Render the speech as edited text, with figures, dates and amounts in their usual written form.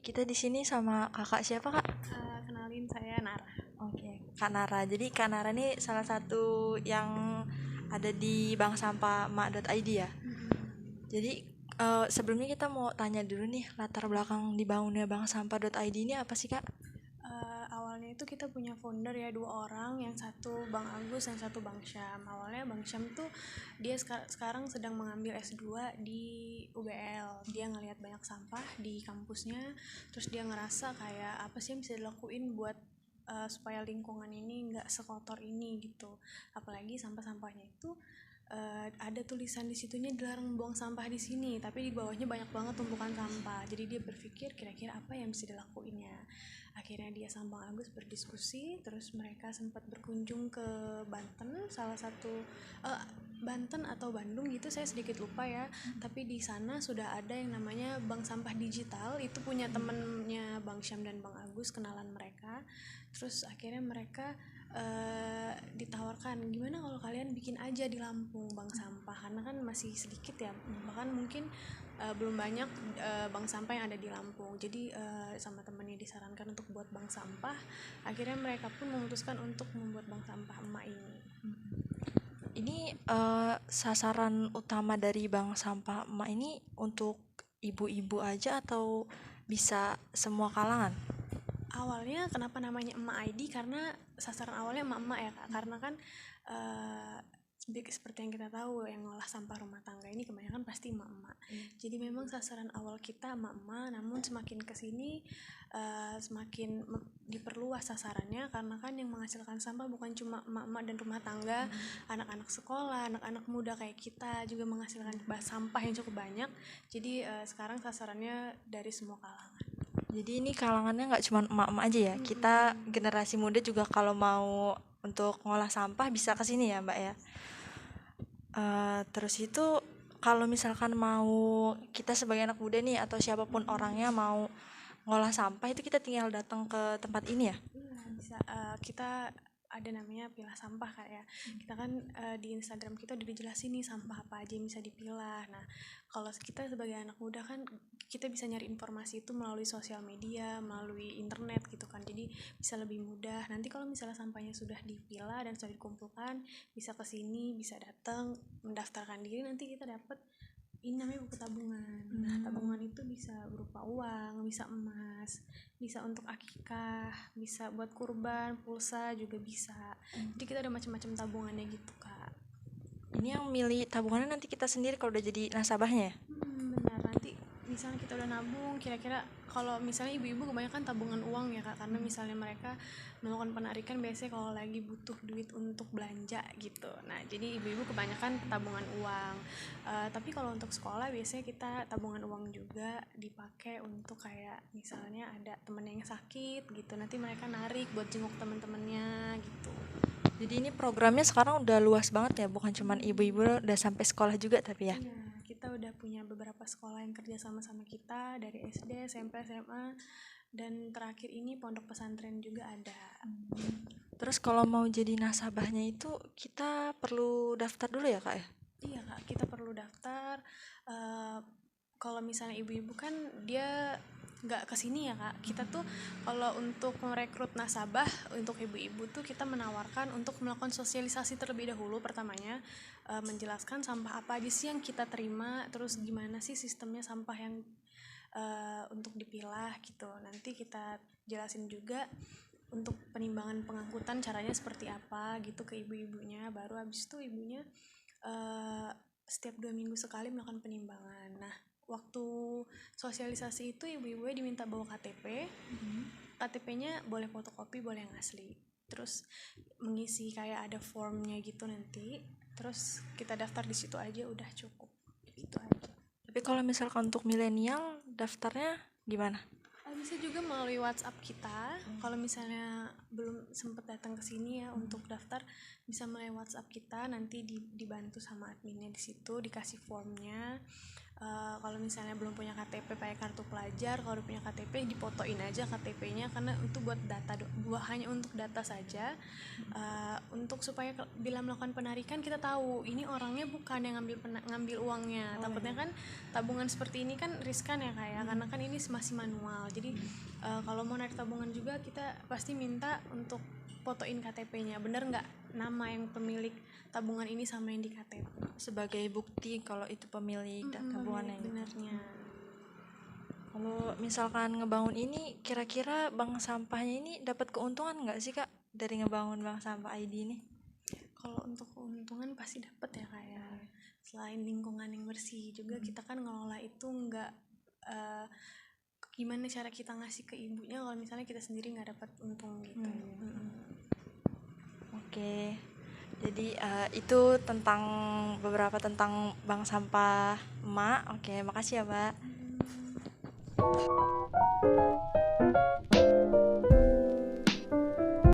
Kita di sini sama kakak siapa kak? Kenalin saya Nara. Oke, Kak Nara. Jadi Kak Nara ini salah satu yang ada di bank sampah mak.id ya. Jadi sebelumnya kita mau tanya dulu nih latar belakang dibangunnya bank sampah.id ini apa sih kak? Awalnya itu kita punya founder ya, dua orang, yang satu Bang Agus, yang satu Bang Syam. Awalnya Bang Syam tuh dia sekarang sedang mengambil S2 di UBL. Dia ngelihat banyak sampah di kampusnya, terus dia ngerasa kayak apa sih yang bisa dilakuin buat supaya lingkungan ini nggak sekotor ini gitu. Apalagi sampah-sampahnya itu ada tulisan di situnya dilarang buang sampah di sini, tapi di bawahnya banyak banget tumpukan sampah. Jadi dia berpikir kira-kira apa yang bisa dilakuinnya. Akhirnya dia sama Bang Agus berdiskusi, terus mereka sempat berkunjung ke Banten, salah satu Banten atau Bandung gitu, saya sedikit lupa ya. Tapi di sana sudah ada yang namanya Bank Sampah Digital, itu punya temennya Bang Syam dan Bang Agus, kenalan mereka. Terus akhirnya mereka ditawarkan, gimana kalau kalian bikin aja di Lampung bank sampah, karena kan masih sedikit ya, bahkan mungkin belum banyak bank sampah yang ada di Lampung. Jadi sama temennya disarankan untuk buat bank sampah. Akhirnya mereka pun memutuskan untuk membuat bank sampah emak ini. Ini sasaran utama dari bank sampah emak ini untuk ibu-ibu aja atau bisa semua kalangan? Awalnya kenapa namanya emak ID, karena sasaran awalnya emak-emak ya Kak. Karena kan uh, seperti yang kita tahu, yang ngolah sampah rumah tangga ini kebanyakan pasti emak-emak. Jadi memang sasaran awal kita emak-emak, namun semakin kesini semakin diperluas sasarannya, karena kan yang menghasilkan sampah bukan cuma emak-emak dan rumah tangga, anak-anak sekolah, anak-anak muda kayak kita juga menghasilkan sampah yang cukup banyak. Jadi sekarang sasarannya dari semua kalangan. Jadi ini kalangannya nggak cuma emak-emak aja ya. Kita generasi muda juga kalau mau untuk ngolah sampah bisa ke sini ya, Mbak ya. Terus itu kalau misalkan mau kita sebagai anak muda nih atau siapapun orangnya mau ngolah sampah itu kita tinggal datang ke tempat ini ya. Iya, bisa. Kita ada namanya pilah sampah Kak ya. Kita kan di Instagram kita udah dijelasin nih sampah apa aja yang bisa dipilah. Nah, kalau kita sebagai anak muda kan kita bisa nyari informasi itu melalui sosial media, melalui internet gitu kan. Jadi bisa lebih mudah. Nanti kalau misalnya sampahnya sudah dipilah dan sudah dikumpulkan, bisa ke sini, bisa datang, mendaftarkan diri, nanti kita dapat ini namanya buku tabungan. Nah, tabungan itu bisa berupa uang, bisa emas, bisa untuk akikah, bisa buat kurban, pulsa juga bisa. Jadi kita ada macam-macam tabungannya gitu Kak. Ini yang milih tabungannya nanti kita sendiri kalau udah jadi nasabahnya ya. Benar, nanti misalnya kita udah nabung, kira-kira kalau misalnya ibu-ibu kebanyakan tabungan uang ya Kak, karena misalnya mereka melakukan penarikan biasanya kalau lagi butuh duit untuk belanja gitu. Nah, jadi ibu-ibu kebanyakan tabungan uang. Tapi kalau untuk sekolah biasanya kita tabungan uang juga dipakai untuk kayak misalnya ada temen yang sakit gitu, nanti mereka narik buat jenguk teman-temannya gitu. Jadi ini programnya sekarang udah luas banget ya, bukan cuman ibu-ibu, udah sampai sekolah juga tapi ya. Iya, kita udah punya beberapa sekolah yang kerja sama-sama kita, dari SD, SMP, SMA, dan terakhir ini pondok pesantren juga ada. Terus kalau mau jadi nasabahnya itu kita perlu daftar dulu ya kak ya? Iya Kak, kita perlu daftar. Eh, Kalau misalnya ibu-ibu kan dia nggak kesini ya Kak. Kita tuh kalau untuk merekrut nasabah untuk ibu-ibu tuh kita menawarkan untuk melakukan sosialisasi terlebih dahulu. Pertamanya menjelaskan sampah apa aja sih yang kita terima, terus gimana sih sistemnya sampah yang untuk dipilah gitu. Nanti kita jelasin juga untuk penimbangan pengangkutan caranya seperti apa gitu ke ibu-ibunya. Baru habis itu ibunya uh, setiap 2 minggu sekali melakukan penimbangan. Nah, waktu sosialisasi itu ibu-ibunya diminta bawa KTP. KTP-nya boleh fotokopi, boleh yang asli. Terus mengisi kayak ada formnya gitu nanti. Terus kita daftar di situ aja udah cukup. Itu aja. Tapi kalau misalkan untuk milenial daftarnya gimana? Bisa juga melalui WhatsApp kita. Kalau misalnya belum sempat datang ke sini ya untuk daftar, bisa melalui WhatsApp kita, nanti dibantu sama adminnya di situ, dikasih formnya. Kalau misalnya belum punya KTP pakai kartu pelajar, kalau udah punya KTP difotoin aja KTP-nya, karena itu buat data, hanya untuk data saja. Untuk supaya bila melakukan penarikan kita tahu ini orangnya bukan yang ngambil uangnya. Takutnya kan tabungan seperti ini kan riskan ya kayak, karena kan ini masih manual. Jadi kalau mau narik tabungan juga kita pasti minta untuk fotoin KTP-nya, bener nggak nama yang pemilik tabungan ini sama yang di KTP, sebagai bukti kalau itu pemilik tabungannya. benernya. Kalau misalkan ngebangun ini, kira-kira bank sampahnya ini dapat keuntungan nggak sih Kak dari ngebangun bank sampah ID ini? Kalau untuk keuntungan pasti dapat ya kayak, selain lingkungan yang bersih juga kita kan ngelola itu nggak gimana cara kita ngasih ke ibunya kalau misalnya kita sendiri nggak dapat untung gitu. Oke, jadi itu tentang beberapa tentang bank sampah emak. Oke, makasih ya Mbak.